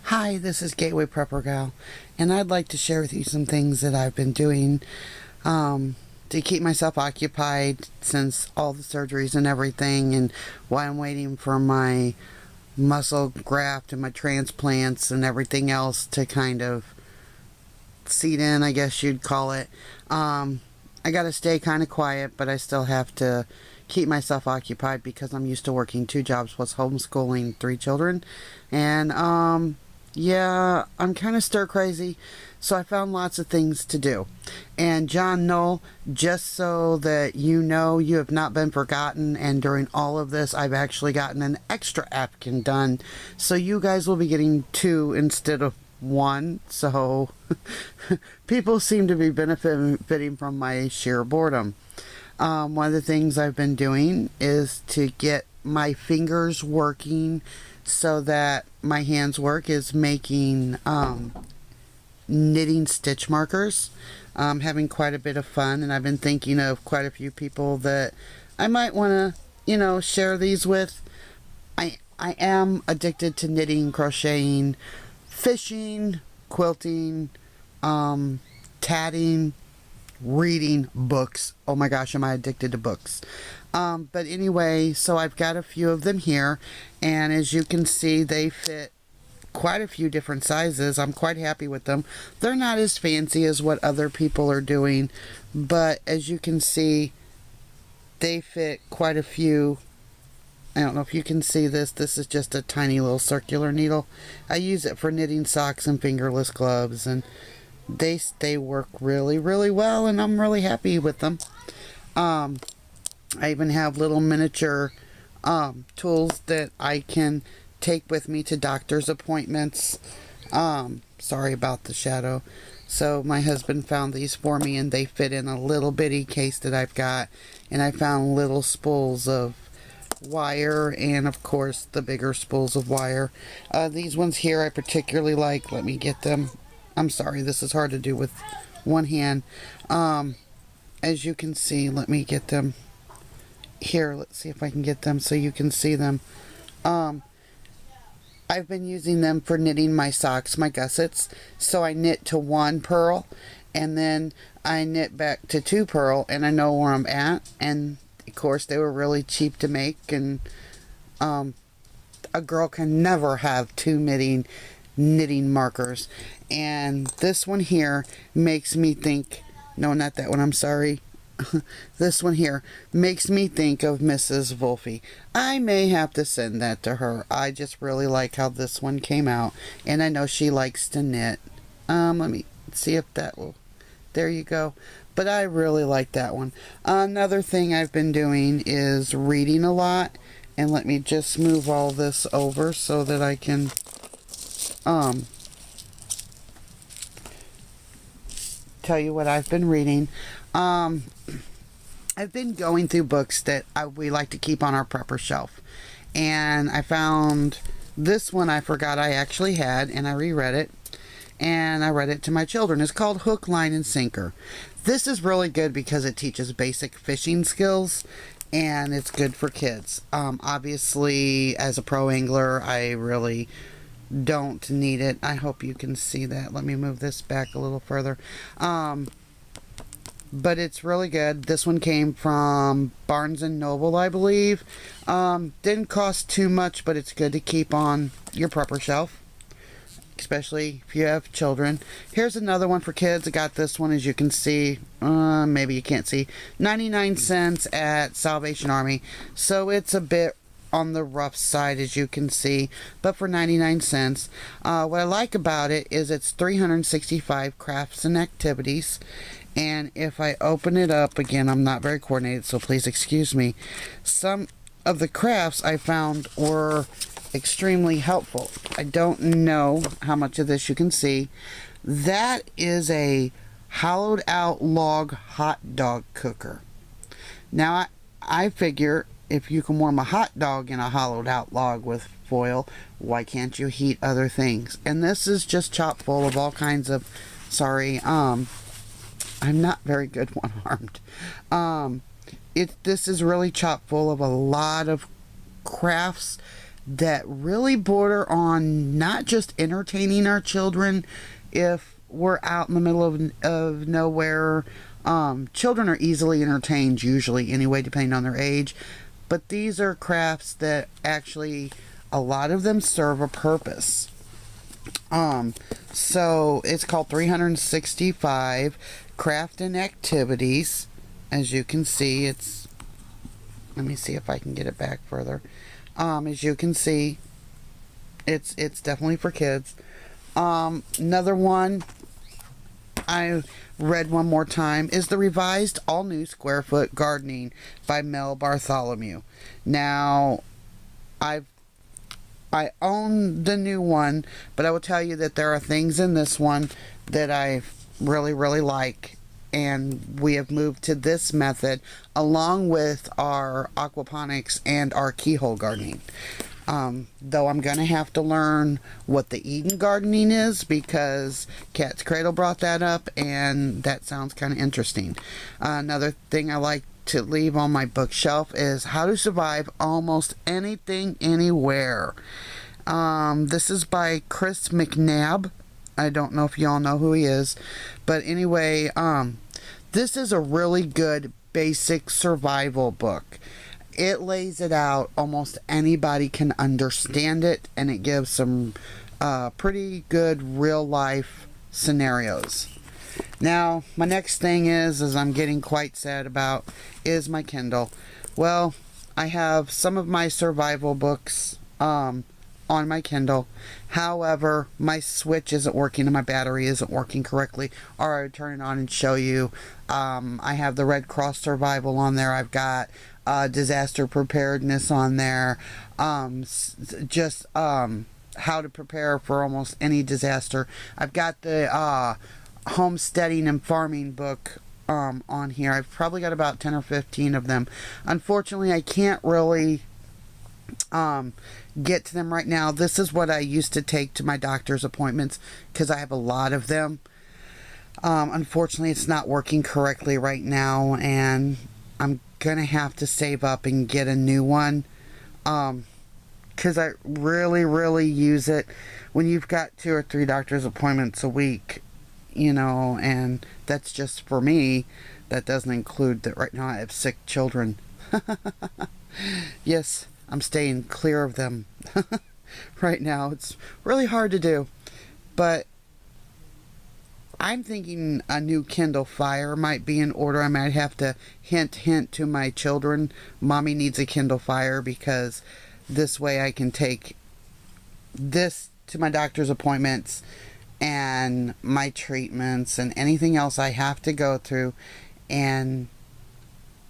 Hi, this is Gateway Prepper Gal, and I'd like to share with you some things that I've been doing to keep myself occupied since all the surgeries and everything, and while I'm waiting for my muscle graft and my transplants and everything else to kind of seat in, I guess you'd call it. I gotta stay kind of quiet, but I still have to keep myself occupied because I'm used to working 2 jobs plus homeschooling 3 children. And yeah, I'm kind of stir crazy, so I found lots of things to do. And John Knoll, just so that you know you have not been forgotten, and during all of this I've actually gotten an extra napkin done, so you guys will be getting 2 instead of 1. So people seem to be benefiting from my sheer boredom. One of the things I've been doing is to get my fingers working so that my hands work, is making knitting stitch markers. Having quite a bit of fun, and I've been thinking of quite a few people that I might want to, share these with. I am addicted to knitting, crocheting, fishing, quilting, tatting, reading books. Oh my gosh, am I addicted to books. But anyway, so I've got a few of them here, and as you can see, they fit quite a few different sizes. I'm quite happy with them. They're not as fancy as what other people are doing, but as you can see, they fit quite a few. I don't know if you can see this. This is just a tiny little circular needle. I use it for knitting socks and fingerless gloves, and they work really, really well, and I'm really happy with them. I even have little miniature tools that I can take with me to doctor's appointments. Sorry about the shadow. So my husband found these for me, and they fit in a little bitty case that I've got, and I found little spools of wire, and of course the bigger spools of wire. These ones here I particularly like. Let me get them. I'm sorry, this is hard to do with one hand. As you can see, let me get them here. Let's see if I can get them so you can see them. I've been using them for knitting my socks, my gussets. So I knit to 1 purl, and then I knit back to 2 purl, and I know where I'm at. And of course they were really cheap to make, and a girl can never have 2 knitting markers. And this one here makes me think, no, not that one, I'm sorry. This one here makes me think of Mrs. Wolfe. I may have to send that to her. I just really like how this one came out, and I know she likes to knit. Let me see if that will, there you go. But I really like that one. Another thing I've been doing is reading a lot, and let me just move all this over so that I can tell you what I've been reading. I've been going through books that we like to keep on our prepper shelf, and I found this one I forgot I actually had, and I reread it, and I read it to my children. It's called Hook, Line, and Sinker. This is really good because it teaches basic fishing skills, and it's good for kids. Obviously, as a pro angler, I really don't need it. I hope you can see that. Let me move this back a little further. But it's really good. This one came from Barnes & Noble, I believe. Didn't cost too much, but it's good to keep on your prepper shelf, especially if you have children. Here's another one for kids. I got this one, as you can see. Maybe you can't see. 99 cents at Salvation Army. So it's a bit on the rough side, as you can see, but for 99 cents. What I like about it is it's 365 crafts and activities. And if I open it up, again, I'm not very coordinated, so please excuse me. Some of the crafts I found were extremely helpful. I don't know how much of this you can see. That is a hollowed out log hot dog cooker. Now, I figure if you can warm a hot dog in a hollowed out log with foil, why can't you heat other things? And this is just chock full of all kinds of, I'm not very good one-armed. This is really chock full of a lot of crafts that really border on not just entertaining our children if we're out in the middle of nowhere. Children are easily entertained usually anyway, depending on their age. But these are crafts that actually, a lot of them serve a purpose. So it's called 365 Craft and Activities. As you can see, let me see if I can get it back further. As you can see, it's definitely for kids. Another one I read one more time is the revised all-new Square Foot Gardening by Mel Bartholomew. Now, I own the new one, but I will tell you that there are things in this one that I really, really like. And we have moved to this method along with our aquaponics and our keyhole gardening. Though I'm going to have to learn what the Eden gardening is, because Cat's Cradle brought that up, and that sounds kind of interesting. Another thing I like to leave on my bookshelf is How to Survive Almost Anything Anywhere. This is by Chris McNabb. I don't know if y'all know who he is, but anyway, this is a really good basic survival book. It lays it out. Almost anybody can understand it, and it gives some pretty good real life scenarios. Now, my next thing is I'm getting quite sad about, is my Kindle. Well, I have some of my survival books on my Kindle. However, my switch isn't working and my battery isn't working correctly. Or I would turn it on and show you. I have the Red Cross Survival on there. I've got disaster preparedness on there. Just how to prepare for almost any disaster. I've got the homesteading and farming book on here. I've probably got about 10 or 15 of them. Unfortunately, I can't really get to them right now. This is what I used to take to my doctor's appointments because I have a lot of them. Unfortunately, it's not working correctly right now, and I'm gonna have to save up and get a new one, because I really use it when you've got 2 or 3 doctor's appointments a week, and that's just for me. That doesn't include that right now I have sick children. Yes, I'm staying clear of them right now. It's really hard to do, but I'm thinking a new Kindle Fire might be in order. I might have to hint to my children, Mommy needs a Kindle Fire, because this way I can take this to my doctor's appointments and my treatments and anything else I have to go through, and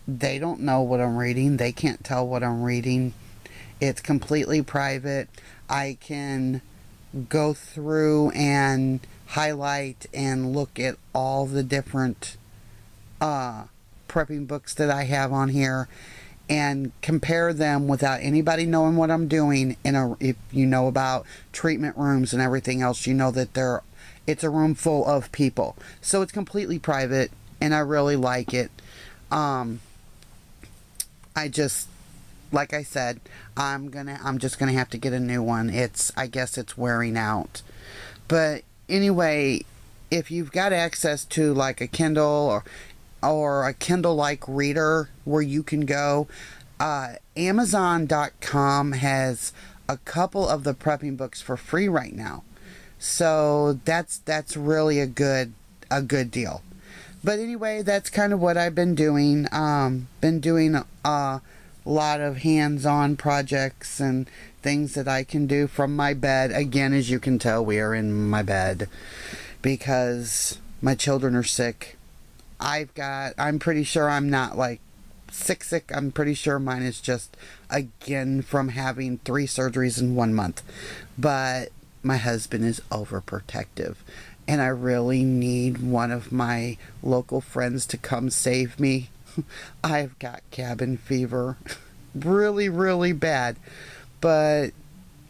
they don't know what I'm reading. They can't tell what I'm reading. It's completely private. I can go through and highlight and look at all the different prepping books that I have on here and compare them without anybody knowing what I'm doing. If you know about treatment rooms and everything else, you know that it's a room full of people. So it's completely private, and I really like it. Like I said, I'm just gonna have to get a new one. I guess it's wearing out. But anyway, if you've got access to like a Kindle or a Kindle-like reader where you can go, Amazon.com has a couple of the prepping books for free right now. So that's really a good deal. But anyway, that's kind of what I've been doing. Been doing a lot of hands-on projects and things that I can do from my bed. Again, as you can tell, we are in my bed because my children are sick. I'm pretty sure I'm not like sick. I'm pretty sure mine is just, again, from having 3 surgeries in 1 month. But my husband is overprotective, and I really need one of my local friends to come save me. I've got cabin fever really, really bad. But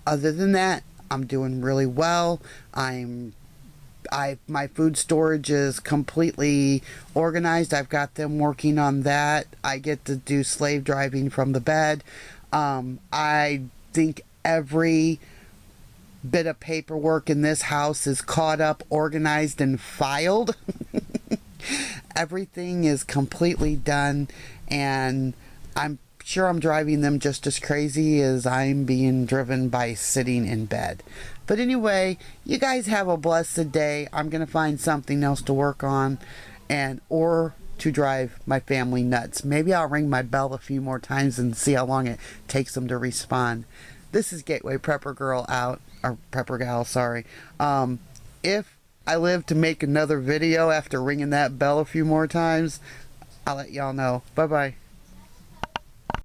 other than that, I'm doing really well. My food storage is completely organized. I've got them working on that. I get to do slave driving from the bed. I think every bit of paperwork in this house is caught up, organized, and filed. Everything is completely done, and I'm sure I'm driving them just as crazy as I'm being driven by sitting in bed. But anyway, you guys have a blessed day. I'm going to find something else to work on, or to drive my family nuts. Maybe I'll ring my bell a few more times and see how long it takes them to respond. This is Gateway Prepper Girl out, or Prepper Gal, sorry. If I live to make another video after ringing that bell a few more times, I'll let y'all know. Bye-bye.